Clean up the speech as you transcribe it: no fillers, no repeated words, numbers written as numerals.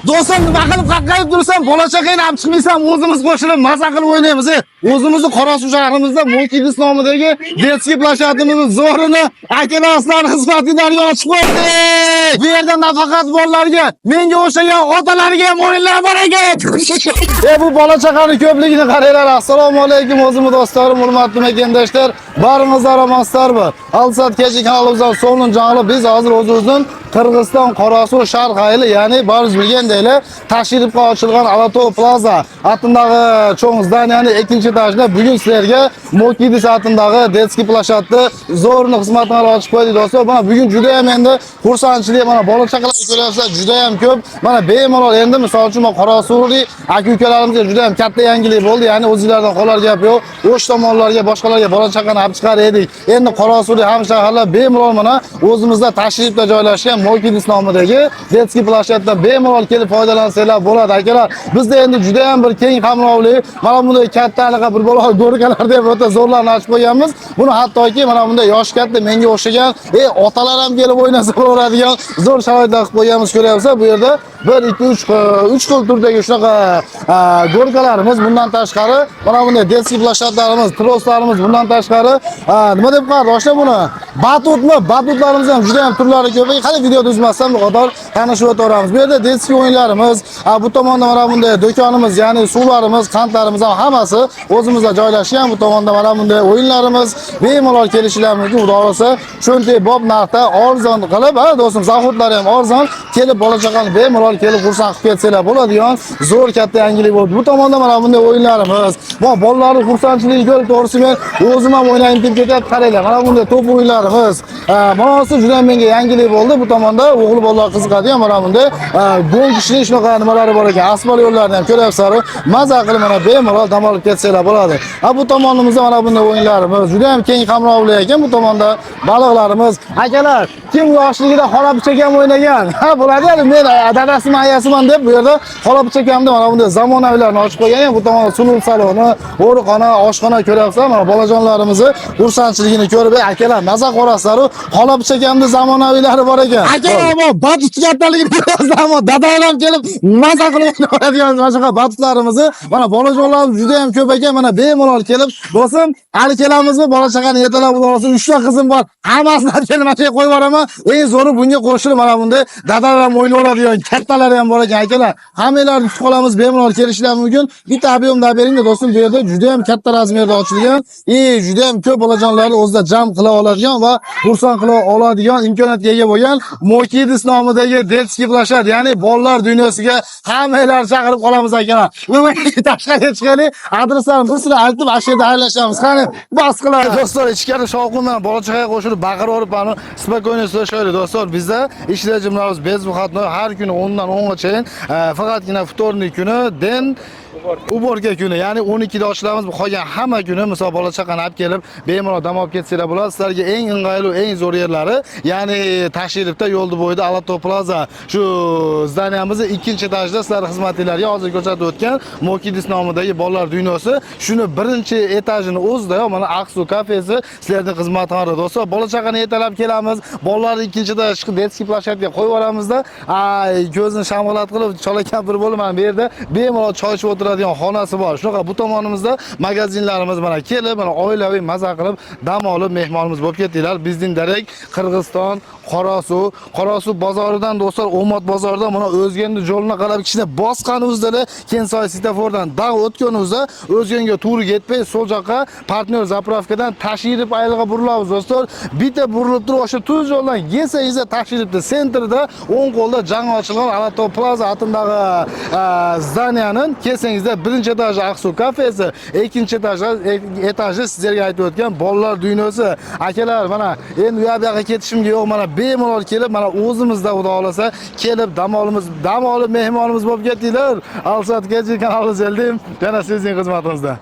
Do'stim, nima qilib qaqqayib tursan, bo'lajagini olib chiqmaysan, o'zimiz qo'shilib maza qilib o'ynaymiz. O'zimizni Qorasuv shahrimizda Mulkidis nomidagi detskiy plashatimizni zo'rini akalarlar xizmatidan ochib qo'ydik. Bu yerda nafaqat bolalarga, menga o'xshagan otalarga ham o'yinlar bor ekan. Bu bola chaqaning ko'pligini qaranglar. Assalomu alaykum o'zimiz do'stlarim, hurmatli mekendoshlar. Baringizlar omonsiz-mi? Alsat kechi kanalimizdan so'ngin jangli biz hozir o'zimizning Qirg'iziston Qorasuv Sharqayli, ya'ni bariz bilgandaylar, tashrifga ochilgan Alato Plaza atındagi cho'ng zdaniyani ikkinchi etajida bugun sizlarga Mulkidis atındagi detskiy plashatni zo'rini xizmatini ochib qo'ydik do'stlar. Mana bugun juda ham endi xursandchilik, mana bola chaqalar ko'ryapsizlar, juda ham ko'p. Mana bemalol endi misol uchun Qorasuvlik aka-ukalarimizga juda ham katta yangilik bo'ldi. Ya'ni o'zingizlardan qolar gap yo'q. O'sh tomonlarga, boshqalarga bola chaqani olib chiqar edik. Endi Qorasuvlik hamshaharlar bemalol mana o'zimizda tashrifda joylashgan Mulkidis nomidagi detskiy plashatdan bemalol kelib foydalansanglar bo'ladi akalar. Bizda endi juda ham bir keng qamrovli, mana bunday katta anaqa bir bola go'rgalar deb o'ta zo'rlarni ochib qo'yganmiz. Buni hattoki mana bunday yosh katta, menga o'xshagan, otalar ham kelib o'ynasa bo'laradigan zo'r sharoitlar qilib qo'yganmiz. Ko'ryapsiz, bu yerda 1 2 3 xil turdagi shunaqa go'rgalarimiz, bundan tashqari mana bunday detskiy plashatlarimiz, troslarimiz, bundan tashqari nima deb qaradi o'sha buni? Batutmi? Batutlarimiz ham juda ham turlari ko'p. Qani videoda uzmasam bu qadar tanishib o'tamiz. Bu yerda detskiy o'yinlarimiz, bu tomonda mana bunday do'konimiz, ya'ni suvlarimiz, qandlarimiz ham hammasi o'zimizda joylashgan. Bu tomonda mana bunday o'yinlarimiz bemalol kelishinglar mumkin. Xudo xolasa, cho'ntak bob narxda arzon qilib, do'stim, zaxotlari ham arzon, kelib bola chaqani bemalol kelib xursand qilib ketsanglar bo'ladigan zo'r katta yangilik bo'ldi. Bu tomonda mana bunday o'yinlarimiz, bu bolalarning xursandchiligiga ko'ra to'g'risi men o'zim ham o'ynayim deb ketyapti, qaranglar. Mana bunday to'p o'yinlarimiz. Bunisi juda ham menga yangilik bo'ldi. Bu tomonda o'g'il bolalar qiziqadigan mana bunday gol kuchli shunaqa nimalari bor ekan. Asfalt yo'llarini ham ko'ryapsizlar. Maza qilib mana bemalol dam olib ketsanglar bo'ladi. Bu tomonimizda mana bunday o'yinlarimiz juda ham keng qamrovli ekan. Bu tomonda baliqlarimiz. Akalar, kim yoshligida xolapichakam o'ynagan? Bo'ladi, men dadasiman, ayasiman deb bu yerda xolapichakamda mana bunday zamonaviylarni ochib qo'ygan. Bu tomonda sunuv saloni, o'riqxona, oshxona ko'ryapsizlar. Mana bolajonlarimizni xursandchiligini ko'rib, akalar maza qo'rasizlar. Xolapichakamda zamonaviylari bor ekan. Akalar, batut kattaligini ko'ryapsizlar, ammo dadalar kelib maza qilib o'ynaydigan mana shunaqa batutlarimizni, mana bolajonlarimiz juda ham ko'p ekan. Mana bemalol kelib, do'stim, hali kelamizmi? Bola chaqani ertalab bo'lsin, 3 ta qizim bor. Hammasini kelib mana shu qo'yib yuboraman. Eng zo'ri bunga qo'shilib mana bunday dadalar ham o'ynay oladigan kattalar ham bor ekan akalar. Hammalarni kutib qolamiz, bemalol kelishlar mumkin. Bitta ob'yemda bering do'stim, bu yerda juda ham katta razmerda ochilgan, juda ham ko'p bolajonlarni o'zida jam qila oladigan va xursand qila oladigan imkoniyatga ega bo'lgan Mulkidis nomidagi detskiy plashat, ya'ni bolalar dunyosiga hammalar chaqirib qolamiz akalar. Tashqariga chiqaylik, adreslarni bir sira aytib, ashada xayrlashamiz. Qani, bas qilamiz. Do'stlar, ichkari shovqin bilan bola chaqaga qo'shilib baqirib, mana spokойно so'rashaylik do'stlar. Bizda ish rejimlarimiz bez buxatni har kuni 10 dan 10 gacha, faqatgina vtornik kuni den uborga kuni, ya'ni 12 da ochilamiz. Bu qolgan hamma kuni misol bola chaqani olib kelib bemalol dam olib ketsanglar bo'ladi. Sizlarga eng ing'ayli, eng zo'r yerlari, ya'ni tashrifda yo'lda bo'yida Alato Plaza, shu zdaniyamizning ikkinchi etajida sizlar xizmatinglarga hozir ko'rsatib o'tgan Mulkidis nomidagi bolalar dunyosi, shuni birinchi etajini o'zida mana Aqsu kafesi sizlarning xizmatingizda do'stlar. Bola chaqani ertalab kelamiz, bolalarni ikkinchi etajga detskiy plashatga qo'yib yuboramizda. Ko'zni shamg'alat qilib cholakan bir bo'lib mana bu yerda bemalol choy ichib o'tiradigan xonasi bor. Shunaqa bu tomonimizda magazinlarimiz mana kelib, mana oilaviy maza qilib dam olib mehmonimiz bo'lib ketdinglar. Bizning Darek Qirg'iziston Qorasuv bozoridan do'stlar, Omad bozoridan mana O'zganda yo'lini qarab kichkina bosqaningizda Kensoy svetofordan dam o'tganingizda O'zganga to'g'ri ketmay so'l yoqqa partnyor zapravkadan tashrif aylig'iga burilamiz do'stlar. Bitta burilib turib o'sha tuz yo'ldan yesa tashrifda sentrda o'ng qo'lda jangi ochilgan Alato Plaza atındagi zdaniyaning kelsangizda birinchi etaj Aqsu kafesi, ikkinchi etajda sizlarga aytib o'tgan bolalar dunyosi. Akalar, mana endi u yoqqa ketishimga yo'q, mana bemalol kelib, mana o'zimizda xudo xolasa kelib dam olib mehmonimiz bo'lib ketdinglar. Alsat kechi kanali seldim, yana sizning xizmatingizda.